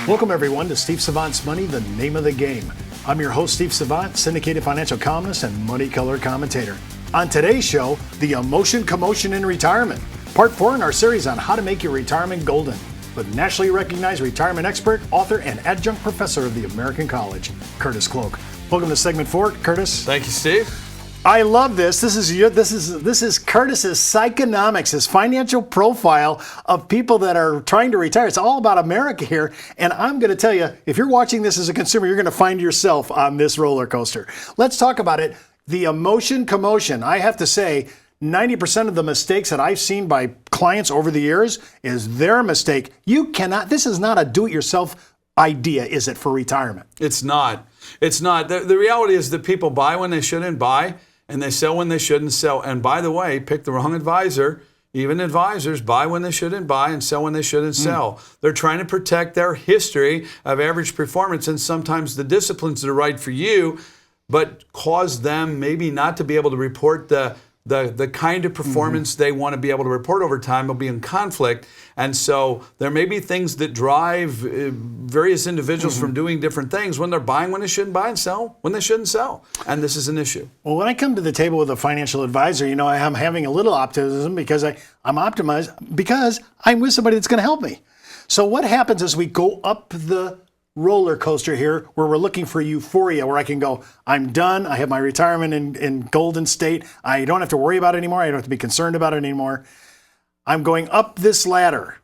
Welcome, everyone, to Steve Savant's Money, the name of the game. I'm your host, Steve Savant, syndicated financial columnist and money color commentator. On today's show, the emotion, commotion in retirement. Part 4 in our series on how to make your retirement golden with nationally recognized retirement expert, author, and adjunct professor of the American College, Curtis Cloke. Welcome to segment 4, Curtis. Thank you, Steve. I love this. This is Curtis's Psychonomics, his financial profile of people that are trying to retire. It's all about America here. And I'm going to tell you, if you're watching this as a consumer, you're going to find yourself on this roller coaster. Let's talk about it. The emotion, commotion. I have to say, 90% of the mistakes that I've seen by clients over the years is their mistake. This is not a do-it-yourself idea, is it, for retirement? It's not. It's not. The reality is that people buy when they shouldn't buy, and they sell when they shouldn't sell. And by the way, pick the wrong advisor. Even advisors buy when they shouldn't buy and sell when they shouldn't sell. They're trying to protect their history of average performance, and sometimes the disciplines that are right for you, but cause them maybe not to be able to report the kind of performance they want to be able to report over time will be in conflict. And so there may be things that drive various individuals from doing different ththings when they're buying when they shouldn't buy and sell when they shouldn't sell. And this is an issue. Well, when I come to the table with a financial advisor, I'm having a little optimism because I'm optimized because I'm with somebody that's going to help me. So what happens as we go up the roller coaster here where we're looking for euphoria, where I can go, I'm done, I have my retirement in golden state, I don't have to worry about it anymore, I don't have to be concerned about it anymore. I'm going up this ladder.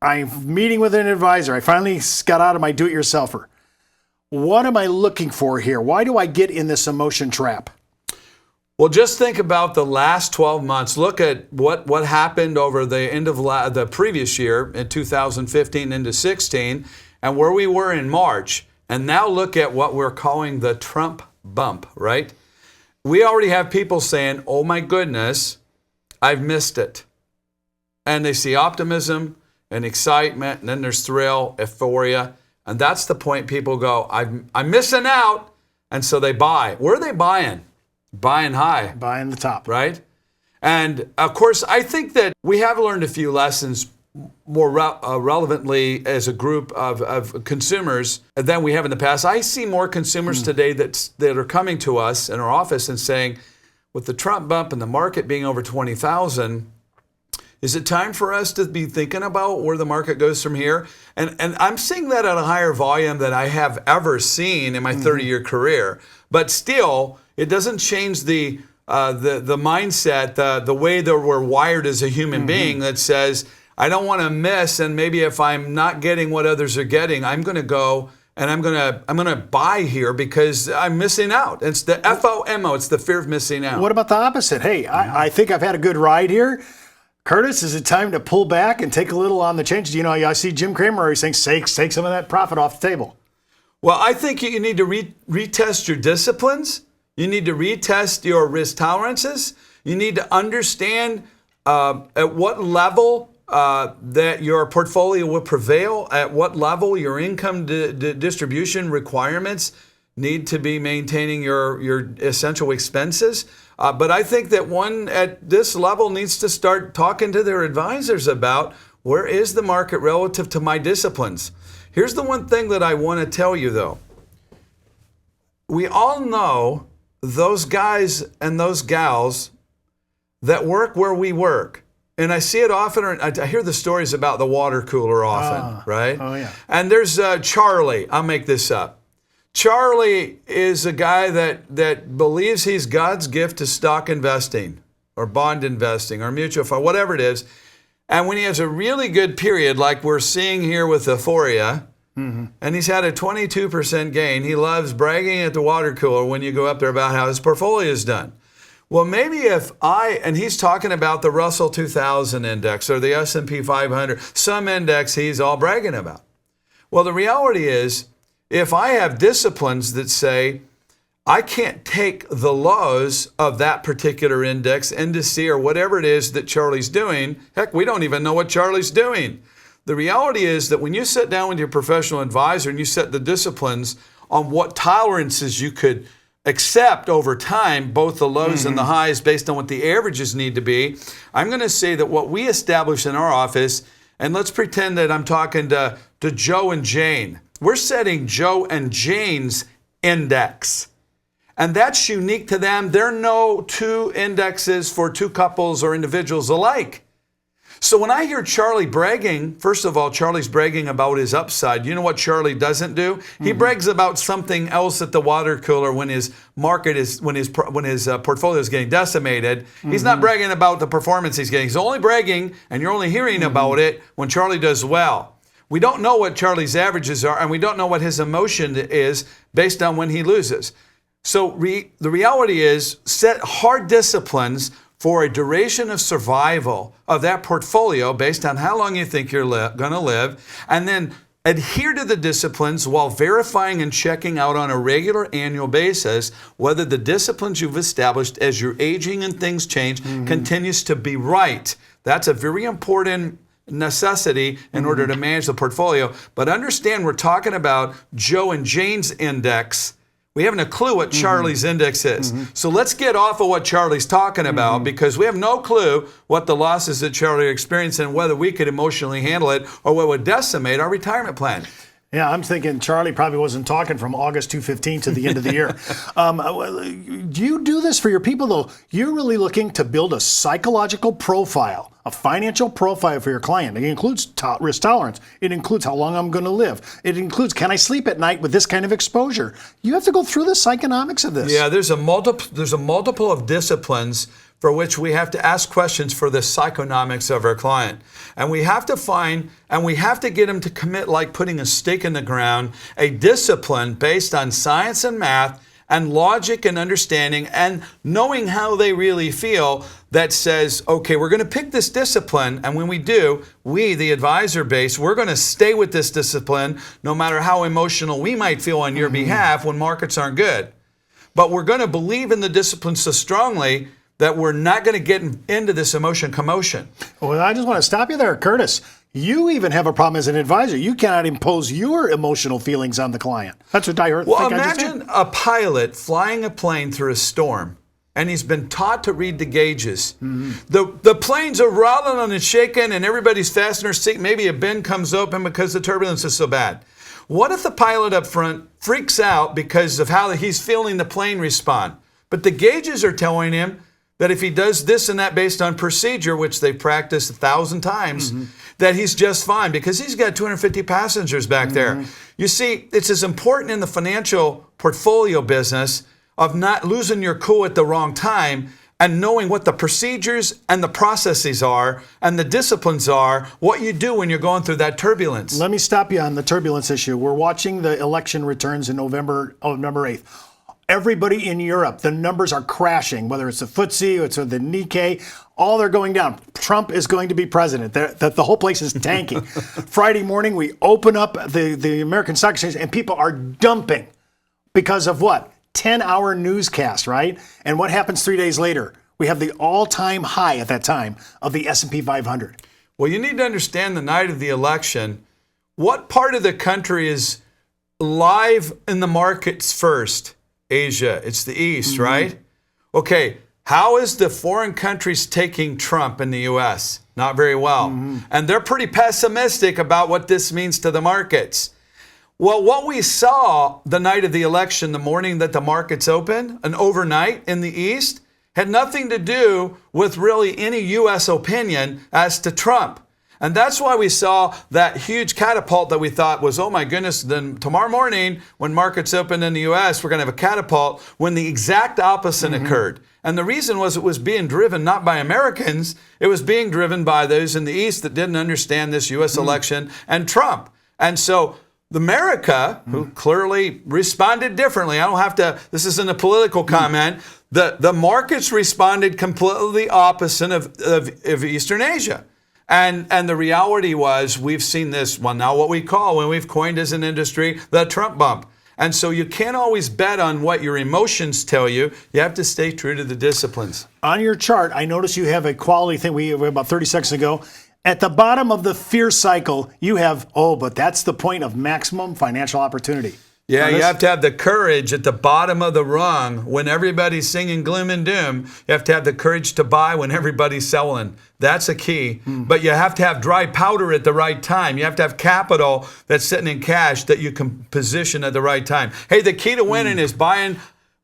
I'm meeting with an advisor. I finally got out of my do-it-yourselfer. What am I looking for here? Why do I get in this emotion trap? Well, just think about the last 12 months. Look at what happened over the end of the previous year in 2015 into 16 and where we were in March. And now look at what we're calling the Trump bump, right? We already have people saying, oh my goodness, I've missed it. And they see optimism and excitement, and then there's thrill, euphoria. And that's the point people go, I'm missing out. And so they buy. Where are they buying? Buying high. Buying the top. Right? And of course, I think that we have learned a few lessons more relevantly as a group of consumers than we have in the past. I see more consumers today that are coming to us in our office and saying, with the Trump bump and the market being over 20,000, is it time for us to be thinking about where the market goes from here? And I'm seeing that at a higher volume than I have ever seen in my 30-year career. But still, it doesn't change the mindset, the way that we're wired as a human being that says, I don't want to miss, and maybe if I'm not getting what others are getting, I'm going to go and I'm going to buy here because I'm missing out. It's the FOMO. It's the fear of missing out. What about the opposite? Hey, I think I've had a good ride here. Curtis, is it time to pull back and take a little on the change? I see Jim Cramer always saying, take some of that profit off the table. Well, I think you need to retest your disciplines. You need to retest your risk tolerances. You need to understand at what level that your portfolio will prevail, at what level your income distribution requirements need to be maintaining your essential expenses. But I think that one at this level needs to start talking to their advisors about where is the market relative to my disciplines. Here's the one thing that I want to tell you, though. We all know those guys and those gals that work where we work. And I see it often, or I hear the stories about the water cooler often, right? Oh, yeah. And there's Charlie. I'll make this up. Charlie is a guy that believes he's God's gift to stock investing or bond investing or mutual fund, whatever it is. And when he has a really good period, like we're seeing here with euphoria, and he's had a 22% gain, he loves bragging at the water cooler when you go up there about how his portfolio is done. Well, maybe and he's talking about the Russell 2000 index or the S&P 500, some index he's all bragging about. Well, the reality is, if I have disciplines that say, I can't take the lows of that particular index, indice, or whatever it is that Charlie's doing, heck, we don't even know what Charlie's doing. The reality is that when you sit down with your professional advisor and you set the disciplines on what tolerances you could accept over time, both the lows and the highs based on what the averages need to be, I'm going to say that what we establish in our office And let's pretend that I'm talking to Joe and Jane. We're setting Joe and Jane's index. And that's unique to them. There are no two indexes for two couples or individuals alike. So when I hear Charlie bragging, first of all, Charlie's bragging about his upside. You know what Charlie doesn't do? He brags about something else at the water cooler when his portfolio is getting decimated. He's not bragging about the performance he's getting. He's only bragging, and you're only hearing about it when Charlie does well. We don't know what Charlie's averages are, and we don't know what his emotion is based on when he loses. So the reality is, set hard disciplines for a duration of survival of that portfolio based on how long you think you're going to live, and then adhere to the disciplines while verifying and checking out on a regular annual basis whether the disciplines you've established as you're aging and things change continues to be right. That's a very important necessity in order to manage the portfolio. But understand, we're talking about Joe and Jane's index. We haven't a clue what Charlie's index is. So let's get off of what Charlie's talking about, because we have no clue what the losses that Charlie experienced and whether we could emotionally handle it or what would decimate our retirement plan. Yeah, I'm thinking Charlie probably wasn't talking from August 2/15 to the end of the year. Do you do this for your people, though? You're really looking to build a psychological profile, a financial profile for your client. It includes risk tolerance. It includes how long I'm going to live. It includes, can I sleep at night with this kind of exposure? You have to go through the psychonomics of this. Yeah, there's a multiple of disciplines for which we have to ask questions for the psychonomics of our client. And we have to find, and we have to get them to commit, like putting a stake in the ground, a discipline based on science and math and logic and understanding and knowing how they really feel, that says, okay, we're going to pick this discipline, and when we do, we, the advisor base, we're going to stay with this discipline no matter how emotional we might feel on your behalf when markets aren't good. But we're going to believe in the discipline so strongly that we're not going to get into this commotion. Well, I just want to stop you there, Curtis. You even have a problem as an advisor. You cannot impose your emotional feelings on the client. That's what I heard. Well, imagine a pilot flying a plane through a storm, and he's been taught to read the gauges. The planes are rattling and shaking, and everybody's fastening their seat. Maybe a bin comes open because the turbulence is so bad. What if the pilot up front freaks out because of how he's feeling the plane respond? But the gauges are telling him that if he does this and that based on procedure, which they've practiced 1,000 times, that he's just fine because he's got 250 passengers back there. You see, it's as important in the financial portfolio business of not losing your cool at the wrong time and knowing what the procedures and the processes are and the disciplines are, what you do when you're going through that turbulence. Let me stop you on the turbulence issue. We're watching the election returns in November 8th. Everybody in Europe, the numbers are crashing, whether it's the FTSE or it's the Nikkei, all they're going down. Trump is going to be president. The whole place is tanking. Friday morning, we open up the American Stock Exchange and people are dumping because of what? 10-hour newscast, right? And what happens 3 days later? We have the all-time high at that time of the S&P 500. Well, you need to understand the night of the election, what part of the country is live in the markets first? Asia, it's the East, right? Okay, how is the foreign countries taking Trump in the U.S.? Not very well. And they're pretty pessimistic about what this means to the markets. Well, what we saw the night of the election, the morning that the markets opened, and overnight in the East, had nothing to do with really any U.S. opinion as to Trump. And that's why we saw that huge catapult that we thought was, oh my goodness, then tomorrow morning when markets open in the U.S., we're going to have a catapult, when the exact opposite occurred. And the reason was it was being driven not by Americans, it was being driven by those in the East that didn't understand this U.S. election and Trump. And so America, who clearly responded differently, I don't have to, this isn't a political comment, the markets responded completely opposite of Eastern Asia. And the reality was, we've seen this, well, now what we call, when we've coined as an industry, the Trump bump. And so you can't always bet on what your emotions tell you. You have to stay true to the disciplines. On your chart, I notice you have a quality thing we about 30 seconds ago. At the bottom of the fear cycle, you have, but that's the point of maximum financial opportunity. Yeah, Now you this- have to have the courage at the bottom of the rung when everybody's singing gloom and doom. You have to have the courage to buy when everybody's selling. That's a key. But you have to have dry powder at the right time. You have to have capital that's sitting in cash that you can position at the right time. Hey, the key to winning is buying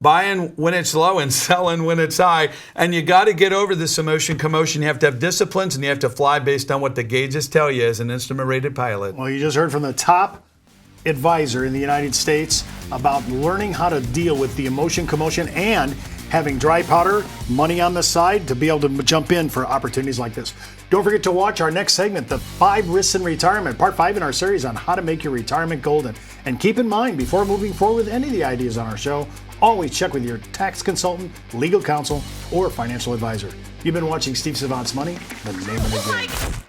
when it's low and selling when it's high. And you got to get over this emotion commotion. You have to have disciplines, and you have to fly based on what the gauges tell you as an instrument-rated pilot. Well, you just heard from the top advisor in the United States about learning how to deal with the emotion commotion and having dry powder, money on the side to be able to jump in for opportunities like this. Don't forget to watch our next segment, the 5 Risks in Retirement, part 5 in our series on how to make your retirement golden. And keep in mind, before moving forward with any of the ideas on our show, always check with your tax consultant, legal counsel, or financial advisor. You've been watching Steve Savant's Money, the name of the game.